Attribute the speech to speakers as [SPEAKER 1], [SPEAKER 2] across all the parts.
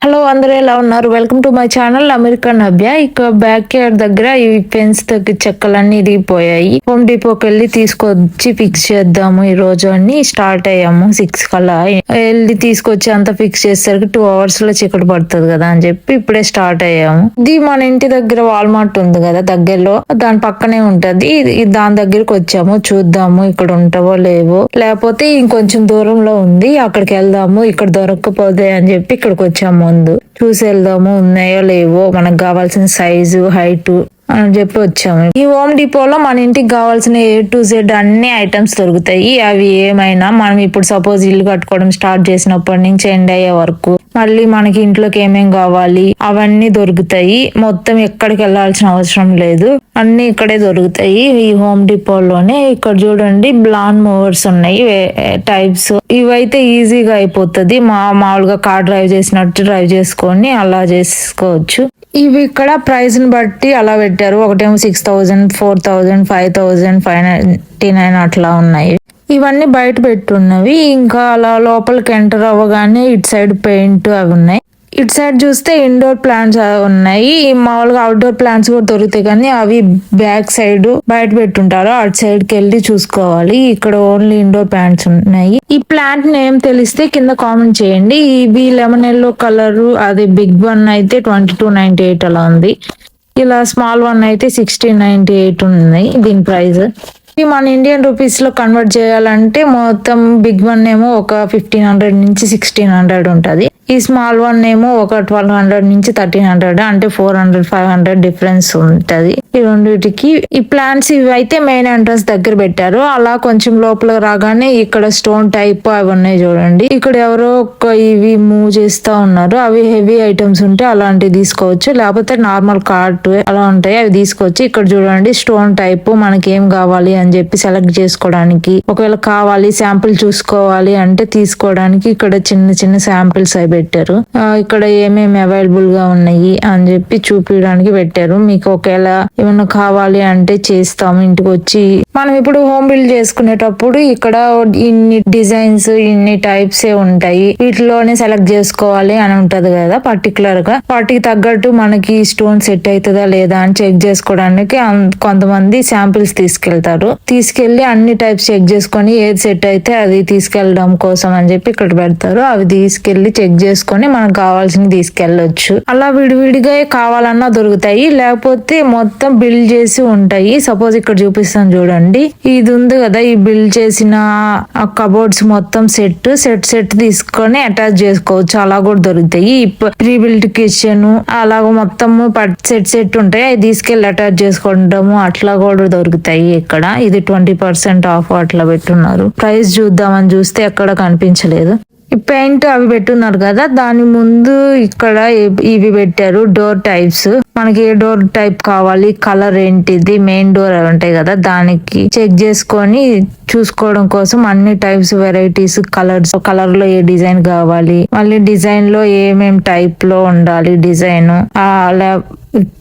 [SPEAKER 1] Hello అందరూ ఎలా ఉన్నారు? Welcome to my channel American Navya. ఇక బ్యాక్ యార్డ్ దగ్గర ఈ పెన్స్ దగ్గర చెక్కలన్నీ ఇరిగిపోయాయి. హోమ్ డిపోకి వెళ్ళి తీసుకొచ్చి ఫిక్స్ చేద్దాము ఈ రోజు అని స్టార్ట్ అయ్యాము. 6 కల్లా వెళ్ళి తీసుకొచ్చి అంతా ఫిక్స్ చేసేసరికి 2 hours లో చీకటి పడుతుంది కదా అని చెప్పి ఇప్పుడే స్టార్ట్ అయ్యాము. ఇది మన ఇంటి దగ్గర వాల్మార్ట్ ఉంది కదా దగ్గరలో, దాని పక్కనే ఉంటది. దాని దగ్గరికి వచ్చాము, చూద్దాము ఇక్కడ ఉంటావో లేవో, లేకపోతే ఇంకొంచెం దూరంలో ఉంది అక్కడికి వెళ్దాము, ఇక్కడ దొరకకపోతే అని చెప్పి ఇక్కడికి వచ్చాము. ముందు చూసి వెళ్దాము ఉన్నాయో లేవో, మనకు కావాల్సిన సైజు హైట్ అని చెప్పి వచ్చాము. ఈ హోమ్ డిపోలో మన ఇంటికి కావాల్సిన A to Z అన్ని ఐటమ్స్ దొరుకుతాయి. అవి ఏమైనా మనం ఇప్పుడు సపోజ్ ఇల్లు కట్టుకోవడం స్టార్ట్ చేసినప్పటి నుంచి ఎండ్ అయ్యే వరకు మళ్ళీ మనకి ఇంట్లోకి ఏమేం కావాలి అవన్నీ దొరుకుతాయి. మొత్తం ఎక్కడికి వెళ్ళాల్సిన అవసరం లేదు, అన్ని ఇక్కడే దొరుకుతాయి ఈ హోమ్ డిపోలోనే. ఇక్కడ చూడండి బ్లాన్ మూవర్స్ ఉన్నాయి టైప్స్. ఇవైతే ఈజీగా అయిపోతుంది, మామూలుగా కార్ డ్రైవ్ చేసినట్టు డ్రైవ్ చేసుకొని అలా చేసుకోవచ్చు. ఇవి ఇక్కడ ప్రైస్ ని బట్టి అలా పెట్టారు. ఒకటేమో 6,000, 4,000, 5,000, 599 అట్లా ఉన్నాయి. ఇవన్నీ బయట పెట్టున్నవి. ఇంకా అలా లోపలికి ఎంటర్ అవ్వగానే ఇటు సైడ్ పెయింట్ అవి ఉన్నాయి. ఇటు సైడ్ చూస్తే ఇండోర్ ప్లాంట్స్ ఉన్నాయి. మామూలుగా అవుట్డోర్ ప్లాంట్స్ కూడా దొరుకుతాయి కానీ అవి బ్యాక్ సైడ్ బయట పెట్టుంటారు, అటు సైడ్ కి వెళ్ళి చూసుకోవాలి. ఇక్కడ ఓన్లీ ఇండోర్ ప్లాంట్స్ ఉన్నాయి. ఈ ప్లాంట్ నేమ్ తెలిస్తే కింద కామెంట్ చేయండి. ఇవి లెమన్ ఎల్లో కలర్, అది బిగ్ వన్ అయితే 2298 అలా ఉంది. ఇలా స్మాల్ వన్ అయితే 1698 ఉంది దీని ప్రైస్. ఇది మన ఇండియన్ రూపీస్ లో కన్వర్ట్ చేయాలంటే మొత్తం బిగ్ వన్ ఏమో ఒక 1500 నుంచి 1600 ఉంటది. ఈ స్మాల్ వన్ ఏమో ఒక 1200 నుంచి 1300, అంటే 400, 500 డిఫరెన్స్ ఉంటది ఈ రెండింటికి. ఈ ప్లాంట్స్ ఇవి అయితే మెయిన్ ఎంట్రన్స్ దగ్గర పెట్టారు. అలా కొంచెం లోపల రాగానే ఇక్కడ స్టోన్ టైప్ అవి ఉన్నాయి చూడండి. ఇక్కడ ఎవరో ఇవి మూవ్ చేస్తా ఉన్నారు. అవి హెవీ ఐటమ్స్ ఉంటే అలాంటివి తీసుకోవచ్చు, లేకపోతే నార్మల్ కార్ట్ అలా ఉంటాయి అవి తీసుకోవచ్చు. ఇక్కడ చూడండి స్టోన్ టైప్ మనకి ఏం కావాలి అని చెప్పి సెలెక్ట్ చేసుకోవడానికి, ఒకవేళ కావాలి శాంపిల్ చూసుకోవాలి అంటే తీసుకోవడానికి ఇక్కడ చిన్న చిన్న శాంపిల్స్ అవి పెట్టారు. ఇక్కడ ఏమేమి అవైలబుల్ గా ఉన్నాయి అని చెప్పి చూపించడానికి పెట్టారు. మీకు ఒకవేళ ఏమన్నా కావాలి అంటే చేస్తాము ఇంటికి వచ్చి. మనం ఇప్పుడు హోమ్ బిల్డ్ చేసుకునేటప్పుడు ఇక్కడ ఇన్ని డిజైన్స్ ఇన్ని టైప్స్ ఏ ఉంటాయి, వీటిలోనే సెలెక్ట్ చేసుకోవాలి అని ఉంటది కదా పర్టికులర్ గా. వాటికి తగ్గట్టు మనకి స్టోన్ సెట్ అవుతుందా లేదా అని చెక్ చేసుకోవడానికి కొంతమంది శాంపిల్స్ తీసుకెళ్తారు. తీసుకెళ్లి అన్ని టైప్స్ చెక్ చేసుకొని ఏది సెట్ అయితే అది తీసుకెళ్లడం కోసం అని చెప్పి ఇక్కడ పెడతారు. అవి తీసుకెళ్లి చెక్ చేసుకొని మనకు కావాల్సింది తీసుకెళ్లొచ్చు. అలా విడివిడిగా కావాలన్నా దొరుకుతాయి, లేకపోతే మొత్తం బిల్డ్ చేసి ఉంటాయి. సపోజ్ ఇక్కడ చూపిస్తాను చూడండి, ఇది ఉంది కదా, ఈ బిల్డ్ చేసిన కబోర్డ్స్ మొత్తం సెట్ తీసుకొని అటాచ్ చేసుకోవచ్చు. అలా కూడా దొరుకుతాయి. ప్రీ బిల్డ్ కిచెన్ అలాగ మొత్తము సెట్ ఉంటాయి, అవి తీసుకెళ్లి అటాచ్ చేసుకుంటాము. అట్లా కూడా దొరుకుతాయి ఇక్కడ. ఇది 20% ఆఫ్ అట్లా పెట్టున్నారు. ప్రైస్ చూద్దామని చూస్తే ఎక్కడ కనిపించలేదు. ఈ పెయింట్ అవి పెట్టున్నారు కదా, దాని ముందు ఇక్కడ ఇవి పెట్టారు డోర్ టైప్స్. మనకి ఏ డోర్ టైప్ కావాలి, కలర్ ఏంటిది, మెయిన్ డోర్ అవి ఉంటాయి కదా, దానికి చెక్ చేసుకొని చూసుకోవడం కోసం అన్ని టైప్స్ వెరైటీస్ కలర్ లో ఏ డిజైన్ కావాలి, మళ్ళీ డిజైన్ లో ఏమేం టైప్ లో ఉండాలి డిజైన్,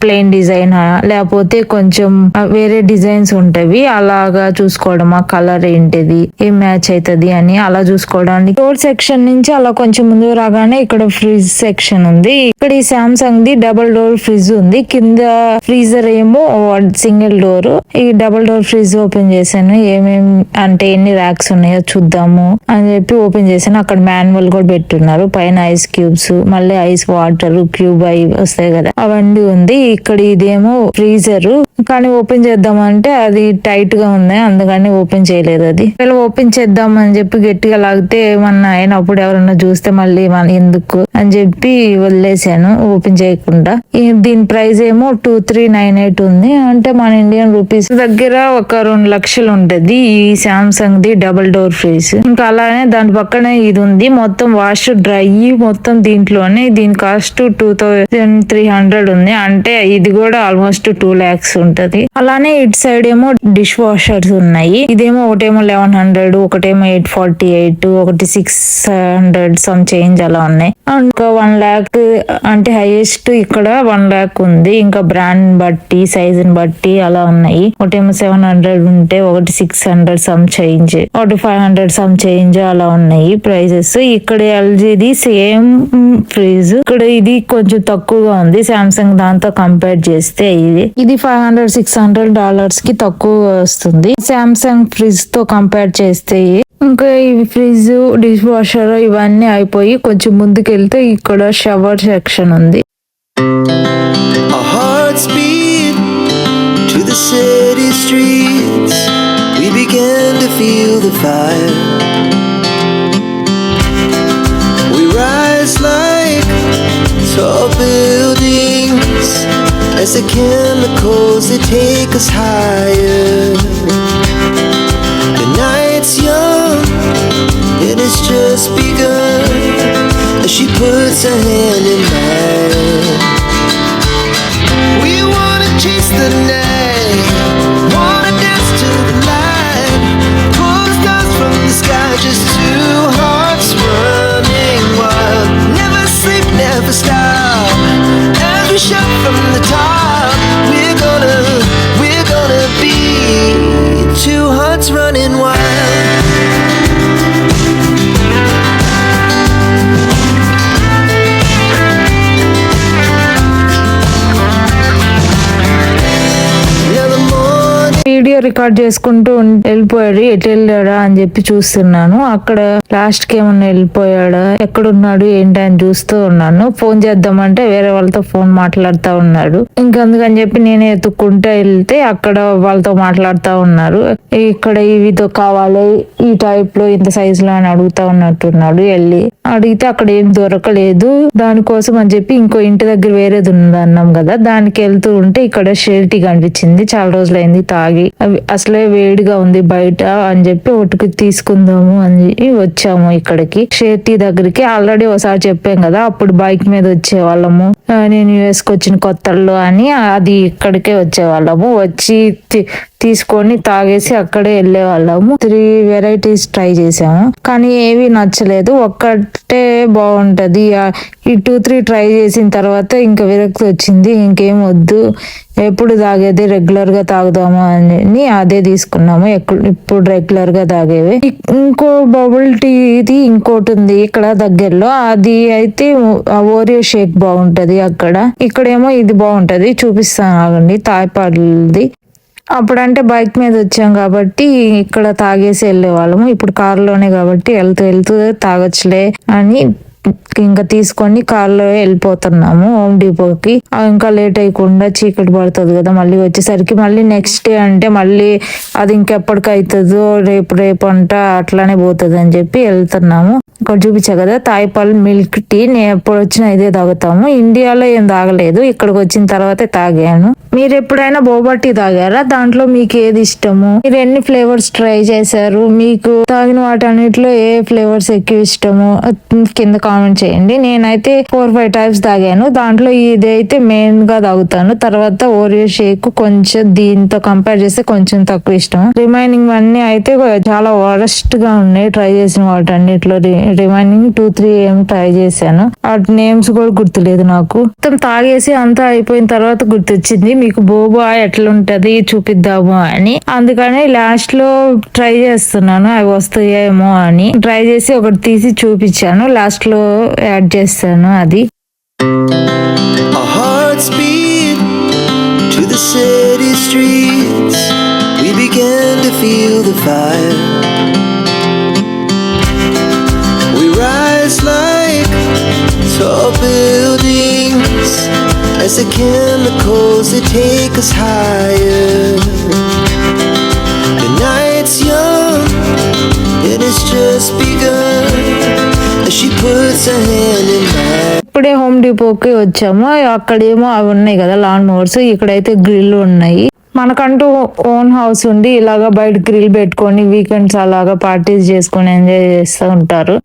[SPEAKER 1] ప్లెయిన్ డిజైన్ లేకపోతే కొంచెం వేరే డిజైన్స్ ఉంటవి, అలాగా చూసుకోవడం ఆ కలర్ ఏంటిది ఏం మ్యాచ్ అవుతుంది అని అలా చూసుకోవడానికి. డోర్ సెక్షన్ నుంచి అలా కొంచెం ముందు రాగానే ఇక్కడ ఫ్రిడ్జ్ సెక్షన్ ఉంది. ఇక్కడ ఈ Samsung the double door fridge ఉంది. కింద ఫ్రీజర్ ఏమో సింగిల్ డోర్. ఈ డబుల్ డోర్ ఫ్రిడ్జ్ ఓపెన్ చేశాను, ఏమేం అంటే ఎన్ని ర్యాక్స్ ఉన్నాయో చూద్దాము అని చెప్పి ఓపెన్ చేశాను. అక్కడ మాన్యువల్ కూడా పెట్టున్నారు. పైన ఐస్ క్యూబ్స్, మళ్ళీ ఐస్ వాటర్ క్యూబ్ అవి వస్తాయి కదా, అవన్నీ ఉంది. ఇక్కడ ఇదేమో ఫ్రీజర్, కానీ ఓపెన్ చేద్దామంటే అది టైట్ గా ఉంది, అందుకని ఓపెన్ చేయలేదు. అది ఓపెన్ చేద్దామని చెప్పి గట్టిగా లాగితే ఏమన్నా అయినప్పుడు ఎవరన్నా చూస్తే మళ్ళీ ఎందుకు అని చెప్పి వదిలేసాను ఓపెన్ చేయకుండా. దీని ప్రైస్ ఏమో 2398 ఉంది, అంటే మన ఇండియన్ రూపీస్ దగ్గర ఒక 2 లక్షలు ఉంటది ఈ Samsung the double door fridge. ఇంకా అలానే దాని పక్కనే ఇది ఉంది, మొత్తం వాష్ డ్రై మొత్తం దీంట్లోనే. దీని కాస్ట్ 2300 ఉంది. అంటే ఇది కూడా ఆల్మోస్ట్ 2 lakhs ఉంటది. అలానే ఇటు సైడ్ ఏమో డిష్ వాషర్స్ ఉన్నాయి. ఇదేమో ఒకటేమో 1100, ఒకటేమో 848, ఒకటి 600 సమ్ చేంజ్ అలా ఉన్నాయి. ఇంకా 1 lakh అంటే హైయెస్ట్ ఇక్కడ 1 lakh ఉంది. ఇంకా బ్రాండ్ బట్టి సైజ్ బట్టి అలా ఉన్నాయి. ఒకటేమో 700 ఉంటే ఒకటి 600 సమ్ చేంజ్, ఒకటి 500 సమ్ చేంజ్ అలా ఉన్నాయి ప్రైజెస్. ఇక్కడ ఎల్జీది సేమ్ ఫ్రిజ్, ఇక్కడ ఇది కొంచెం తక్కువగా ఉంది సామ్సంగ్ దాంతో కంపేర్ చేస్తే. ఇది $500-600 కి తక్కువ వస్తుంది సామ్సంగ్ ఫ్రిజ్ తో కంపేర్ చేస్తే. ఇంకా ఈ ఫ్రిడ్జ్, డిష్ వాషర్ ఇవన్నీ అయిపోయి కొంచెం ముందుకెళ్తే ఇక్కడ షవర్ సెక్షన్ ఉంది.
[SPEAKER 2] Our hearts beat to the city streets. We began to feel the fire. We rise like tall buildings as the chemicals that take us higher. The night's young, it has just begun as she puts her hand in mine. We wanna chase the night, wanna dance to the light, pull the stars from the sky, just two hearts running wild. Never sleep, never stop, as we shout from the top. We're gonna be two hearts running wild.
[SPEAKER 1] Video record చేసుకుంటూ వెళ్ళిపోయాడు. ఎటు వెళ్ళాడా అని చెప్పి చూస్తున్నాను. అక్కడ last కి ఏమన్నా వెళ్ళిపోయాడా, ఎక్కడున్నాడు ఏంటి అని చూస్తూ ఉన్నాను. ఫోన్ చేద్దామంటే వేరే వాళ్ళతో ఫోన్ మాట్లాడుతూ ఉన్నాడు. అందుకని చెప్పి నేనే ఎత్తుక్కుంటూ వెళ్తే అక్కడ వాళ్ళతో మాట్లాడుతూ ఉన్నారు. ఇక్కడ ఇవితో కావాలి, ఈ టైప్ లో ఇంత సైజ్ లో అని అడుగుతా ఉన్నట్టున్నాడు. వెళ్ళి అడిగితే అక్కడ ఏం దొరకలేదు. దానికోసం అని చెప్పి ఇంకో ఇంటి దగ్గర వేరేది ఉంది అన్నాం కదా, దానికి వెళ్తూ ఉంటే ఇక్కడ షేర్టీ కనిపించింది. చాలా రోజులైంది తాగి, అవి అసలే వేడిగా ఉంది బయట అని చెప్పి ఒకటికి తీసుకుందాము అని వచ్చాము ఇక్కడికి షేర్టీ దగ్గరికి. ఆల్రెడీ ఒకసారి చెప్పాం కదా, అప్పుడు బైక్ మీద వచ్చేవాళ్ళము నేను యుఎస్కి వచ్చిన కొత్తల్లో అని, అది ఇక్కడికే వచ్చేవాళ్ళము. వచ్చి తీసుకొని తాగేసి అక్కడే వెళ్ళే వాళ్ళము. 3 వెరైటీస్ ట్రై చేసాము, కానీ ఏవి నచ్చలేదు. ఒక్కటే బాగుంటది. ఈ 2-3 ట్రై చేసిన తర్వాత ఇంకా విరక్తి వచ్చింది. ఇంకేం వద్దు, ఎప్పుడు తాగేది రెగ్యులర్ గా తాగుదాము అని అదే తీసుకున్నాము. ఇప్పుడు రెగ్యులర్ గా తాగేవి. ఇంకో బబుల్ టీ ఇది ఇంకోటి ఉంది ఇక్కడ దగ్గరలో, అది అయితే ఓరియో షేక్ బాగుంటది అక్కడ. ఇక్కడేమో ఇది బాగుంటది, చూపిస్తాను ఆగండి. తాయిపాడుది. అప్పుడంటే బైక్ మీద వచ్చాం కాబట్టి ఇక్కడ తాగేసి వెళ్ళే వాళ్ళము. ఇప్పుడు కారులోనే కాబట్టి వెళ్తూ తాగొచ్చులే అని ఇంకా తీసుకొని కార్లో వెళ్ళిపోతున్నాము హోమ్ డిపోకి. ఇంకా లేట్ అయ్యకుండా చీకటి పడుతుంది కదా, మళ్ళీ వచ్చేసరికి మళ్ళీ నెక్స్ట్ డే అంటే మళ్ళీ అది ఇంకెప్పటికి అవుతుందో రేపు అంట అట్లానే పోతుంది అని చెప్పి వెళ్తున్నాము. ఇక్కడ చూపించా కదా తాయిపాలు మిల్క్ టీ, నేను ఎప్పుడు వచ్చినా ఇదే తాగుతాము. ఇండియాలో ఏం తాగలేదు, ఇక్కడికి వచ్చిన తర్వాతే తాగాను. మీరు ఎప్పుడైనా బోబా టీ తాగారా? దాంట్లో మీకు ఏది ఇష్టము? మీరు ఎన్ని ఫ్లేవర్స్ ట్రై చేశారు? మీకు తాగిన వాటన్నిటిలో ఏ ఫ్లేవర్స్ ఎక్కువ ఇష్టము కింద కామెంట్ చేయండి. నేనైతే 4-5 టైప్స్ తాగాను. దాంట్లో ఇదైతే మెయిన్ గా తాగుతాను. తర్వాత ఓరియో షేక్ కొంచెం దీంతో కంపేర్ చేస్తే కొంచెం తక్కువ ఇష్టం. రిమైనింగ్ అన్ని అయితే చాలా వరస్ట్ గా ఉన్నాయి ట్రై చేసిన వాటన్నిటిలో. రిమైనింగ్ 2-3 ఏం ట్రై చేశాను, వాటి నేమ్స్ కూడా గుర్తులేదు నాకు. మొత్తం తాగేసి అంతా అయిపోయిన తర్వాత గుర్తొచ్చింది మీకు బోబా ఎట్లుంటది చూపిద్దాము అని. అందుకని లాస్ట్ లో ట్రై చేస్తున్నాను, అవి వస్తాయేమో అని. ట్రై చేసి ఒకటి తీసి చూపించాను, లాస్ట్ లో యాడ్ చేస్తాను అది.
[SPEAKER 2] Our hearts beat to the city streets. We began to feel the fire. We rise like tall buildings as the chemicals that take us higher. The night's young, it has just begun as she puts her hand in mine.
[SPEAKER 1] ఇప్పుడే home డిపోకి వచ్చాము. అక్కడేమో అవి ఉన్నాయి కదా lawn mowers, ఇక్కడైతే grill ఉన్నాయి. మనకంటూ own house ఉండి ఇలాగా బయట గ్రిల్ పెట్టుకొని వీకెండ్స్ అలాగా పార్టీస్ చేసుకొని ఎంజాయ్ చేస్తూ ఉంటారు.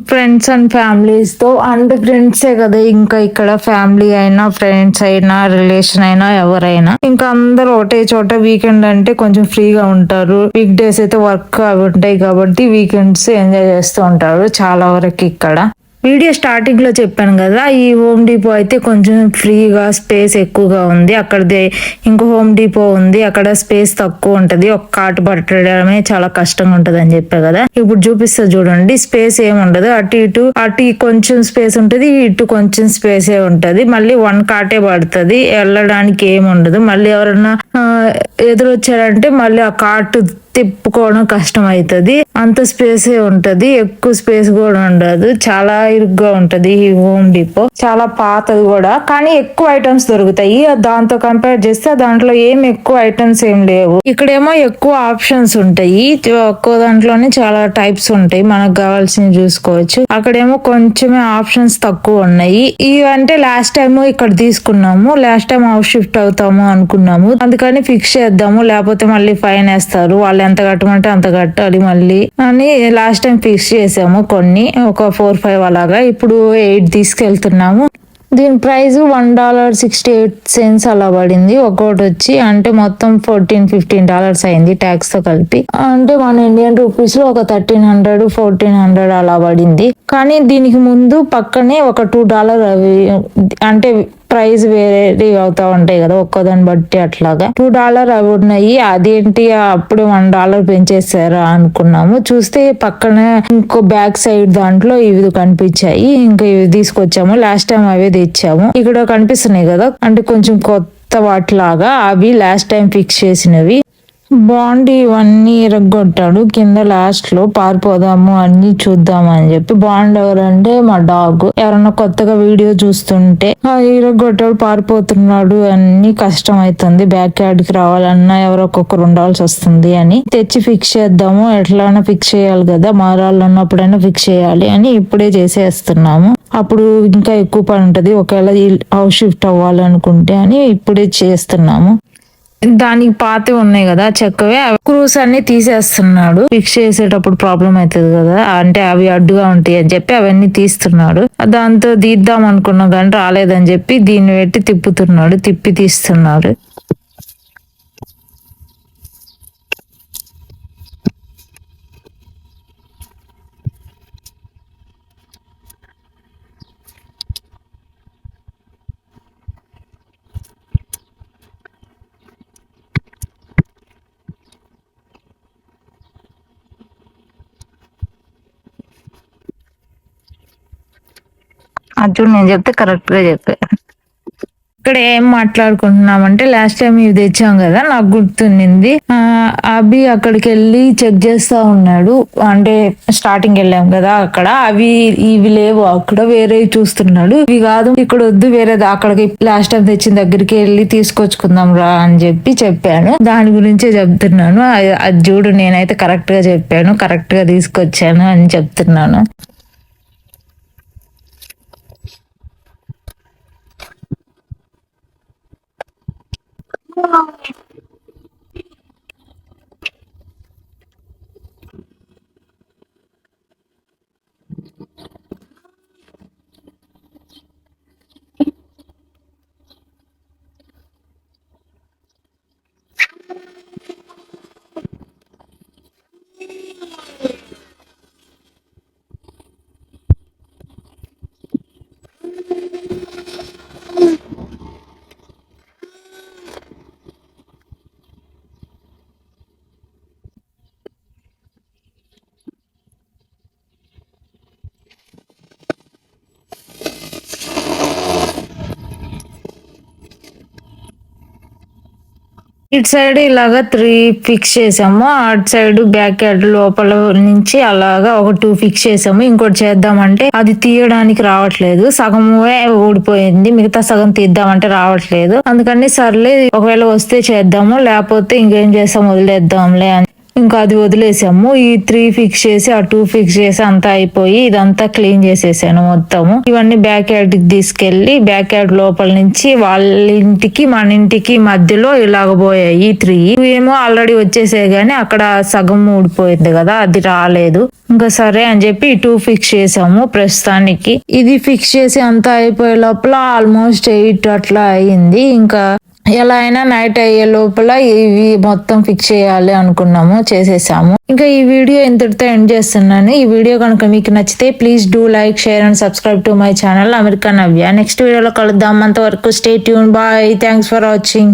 [SPEAKER 1] ఫ్రెండ్స్ అండ్ ఫ్యామిలీస్ తో, అంటే ఫ్రెండ్సే కదా, ఇంకా ఇక్కడ ఫ్యామిలీ అయినా ఫ్రెండ్స్ అయినా రిలేషన్ అయినా ఎవరైనా ఇంకా అందరూ ఒకటే చోట. వీకెండ్ అంటే కొంచెం ఫ్రీగా ఉంటారు, వీక్ డేస్ అయితే వర్క్ అవి ఉంటాయి కాబట్టి వీకెండ్స్ ఎంజాయ్ చేస్తూ ఉంటారు చాలా వరకు ఇక్కడ. వీడియో స్టార్టింగ్ లో చెప్పాను కదా, ఈ హోమ్ డిపో అయితే కొంచెం ఫ్రీగా స్పేస్ ఎక్కువగా ఉంది. అక్కడదే ఇంకో హోమ్ డిపో ఉంది, అక్కడ స్పేస్ తక్కువ ఉంటది, ఒక కార్ట్ పట్టడమే చాలా కష్టంగా ఉంటది అని చెప్పా కదా. ఇప్పుడు చూపిస్తా చూడండి, స్పేస్ ఏమి ఉండదు, అటు కొంచెం స్పేస్ ఉంటది, ఇటు కొంచెం స్పేసే ఉంటది. మళ్ళీ వన్ కార్టే పడుతుంది, వెళ్ళడానికి ఏమి ఉండదు. మళ్ళీ ఎవరన్నా ఎదురొచ్చారంటే మళ్ళీ ఆ కార్ట్ తిప్పుకోవడం కష్టం అవుతుంది. అంత స్పేసే ఉంటది, ఎక్కువ స్పేస్ కూడా ఉండదు, చాలా ఇరుగ్గా ఉంటది ఈ హోమ్ డిపో. చాలా పాతది కూడా, కానీ ఎక్కువ ఐటమ్స్ దొరుకుతాయి. దాంతో కంపేర్ చేస్తే దాంట్లో ఏం ఎక్కువ ఐటమ్స్ ఏం లేవు. ఇక్కడేమో ఎక్కువ ఆప్షన్స్ ఉంటాయి, ఒక్కో దాంట్లోనే చాలా టైప్స్ ఉంటాయి, మనకు కావాల్సినవి చూసుకోవచ్చు. అక్కడేమో కొంచెమే ఆప్షన్స్ తక్కువ ఉన్నాయి. ఇవంటే లాస్ట్ టైం ఇక్కడ తీసుకున్నాము, లాస్ట్ టైం హౌస్ షిఫ్ట్ అవుతాము అనుకున్నాము, అందుకని ఫిక్స్ చేద్దాము, లేకపోతే మళ్ళీ ఫైన్ వేస్తారు, వాళ్ళు ఎంత కట్టమంటే అంత కట్టాలి మళ్ళీ అని లాస్ట్ టైం ఫిక్స్ చేసాము. కొన్ని ఒక 4-5 అలాగా, ఇప్పుడు 8 తీసుకెళ్తున్నాము. దీని ప్రైస్ $1.68 అలా పడింది ఒక్కోటి వచ్చి, అంటే మొత్తం $14-15 అయింది ట్యాక్స్ తో కలిపి. అంటే మన ఇండియన్ రూపీస్ లో ఒక $1300-1400 అలా పడింది. కానీ దీనికి ముందు పక్కనే ఒక $2 అవి, అంటే ప్రైస్ వేరే అవుతా ఉంటాయి కదా ఒక్కోదాన్ని బట్టి, అట్లాగా $2 అవి ఉన్నాయి. అదేంటి అప్పుడు $1 పెంచేసారా అనుకున్నాము, చూస్తే పక్కన ఇంకో బ్యాక్ సైడ్ దాంట్లో ఇవి కనిపించాయి, ఇంకా ఇవి తీసుకొచ్చాము. లాస్ట్ టైం అవే తెచ్చాము. ఇక్కడ కనిపిస్తున్నాయి కదా, అంటే కొంచెం కొత్త వాటిలాగా, అవి లాస్ట్ టైం ఫిక్స్ చేసినవి. బాండ్ ఇవన్నీ ఇరగొట్టాడు కింద, లాస్ట్ లో పారిపోదాము అన్ని చూద్దాము అని చెప్పి. బాండ్ ఎవరంటే మా డాగ్, ఎవరన్నా కొత్తగా వీడియో చూస్తుంటే ఇరగొట్టాడు పారిపోతున్నాడు, అన్ని కష్టం అవుతుంది, బ్యాక్ యార్డ్ కి రావాలన్నా ఎవరో ఒక్కొక్కరు ఉండాల్సి వస్తుంది అని తెచ్చి ఫిక్స్ చేద్దాము, ఎట్లైనా ఫిక్స్ చేయాలి కదా, మారాలన్నప్పుడైనా ఫిక్స్ చేయాలి అని ఇప్పుడే చేసేస్తున్నాము. అప్పుడు ఇంకా ఎక్కువ పని ఉంటది ఒకవేళ హౌస్ షిఫ్ట్ అవ్వాలనుకుంటే అని ఇప్పుడే చేస్తున్నాము. దానికి పాతవి ఉన్నాయి కదా చెక్కవే, స్క్రూస్ అన్ని తీసేస్తున్నాడు, ఫిక్స్ చేసేటప్పుడు ప్రాబ్లం అవుతుంది కదా, అంటే అవి అడ్డుగా ఉంటాయి అని చెప్పి అవన్నీ తీస్తున్నాడు. దాంతో తీద్దాం అనుకున్నాం కానీ రాలేదని చెప్పి దీన్ని పెట్టి తిప్పుతున్నాడు, తిప్పి తీస్తున్నాడు. అర్జున్ నేను చెప్తే కరెక్ట్ గా చెప్పా. ఇక్కడ ఏం మాట్లాడుకుంటున్నామంటే, లాస్ట్ టైం ఇవి తెచ్చాం కదా, నాకు గుర్తుండింది. అభి అక్కడికి వెళ్ళి చెక్ చేస్తా ఉన్నాడు, అంటే స్టార్టింగ్ వెళ్ళాం కదా అక్కడ, ఇవి లేవు అక్కడ, వేరే చూస్తున్నాడు. ఇవి కాదు ఇక్కడ వద్దు, వేరేది అక్కడికి లాస్ట్ టైం తెచ్చిన దగ్గరికి వెళ్ళి తీసుకొచ్చుకుందాం రా అని చెప్పాను. దాని గురించే చెప్తున్నాను. అది చూడు, నేనైతే కరెక్ట్ గా చెప్పాను, కరెక్ట్ గా తీసుకొచ్చాను అని చెప్తున్నాను. ఇటు సైడ్ ఇలాగా 3 ఫిక్స్ చేసాము, అటు సైడ్ బ్యాక్ యార్డ్ లోపల నుంచి అలాగా ఒక 2 ఫిక్స్ చేసాము. ఇంకోటి చేద్దామంటే అది తీయడానికి రావట్లేదు, సగమే ఊడిపోయింది, మిగతా సగం తీద్దామంటే రావట్లేదు. అందుకని సర్లే ఒకవేళ వస్తే చేద్దాము, లేకపోతే ఇంకేం చేస్తాం వదిలేద్దాంలే అని ఇంకా అది వదిలేసాము. ఈ 3 ఫిక్స్ చేసి ఆ 2 ఫిక్స్ చేసి అంతా అయిపోయి ఇదంతా క్లీన్ చేసేసాను మొత్తము. ఇవన్నీ బ్యాక్ యార్డ్ కి తీసుకెళ్లి బ్యాక్ యార్డ్ లోపల నుంచి వాళ్ళ ఇంటికి మన ఇంటికి మధ్యలో ఇలాగ పోయాయి 3. ఏమో ఆల్రెడీ వచ్చేసాయి గానీ అక్కడ సగం ఊడిపోయింది కదా, అది రాలేదు. ఇంకా సరే అని చెప్పి 2 ఫిక్స్ చేసాము ప్రస్తుతానికి. ఇది ఫిక్స్ చేసి అంతా అయిపోయే లోపల ఆల్మోస్ట్ 8 అట్లా అయింది. ఇంకా ఎలా అయినా నైట్ అయ్యే లోపల ఇవి మొత్తం ఫిక్స్ చేయాలి అనుకున్నాము, చేసేసాము. ఇంకా ఈ వీడియో ఇంతటితో ఎండ్ చేస్తున్నాను. ఈ వీడియో కనుక మీకు నచ్చితే please do like, share and subscribe to my channel America Navya. Next వీడియోలో కలుద్దాం. అంతవరకు stay tune. Bye. Thanks for watching.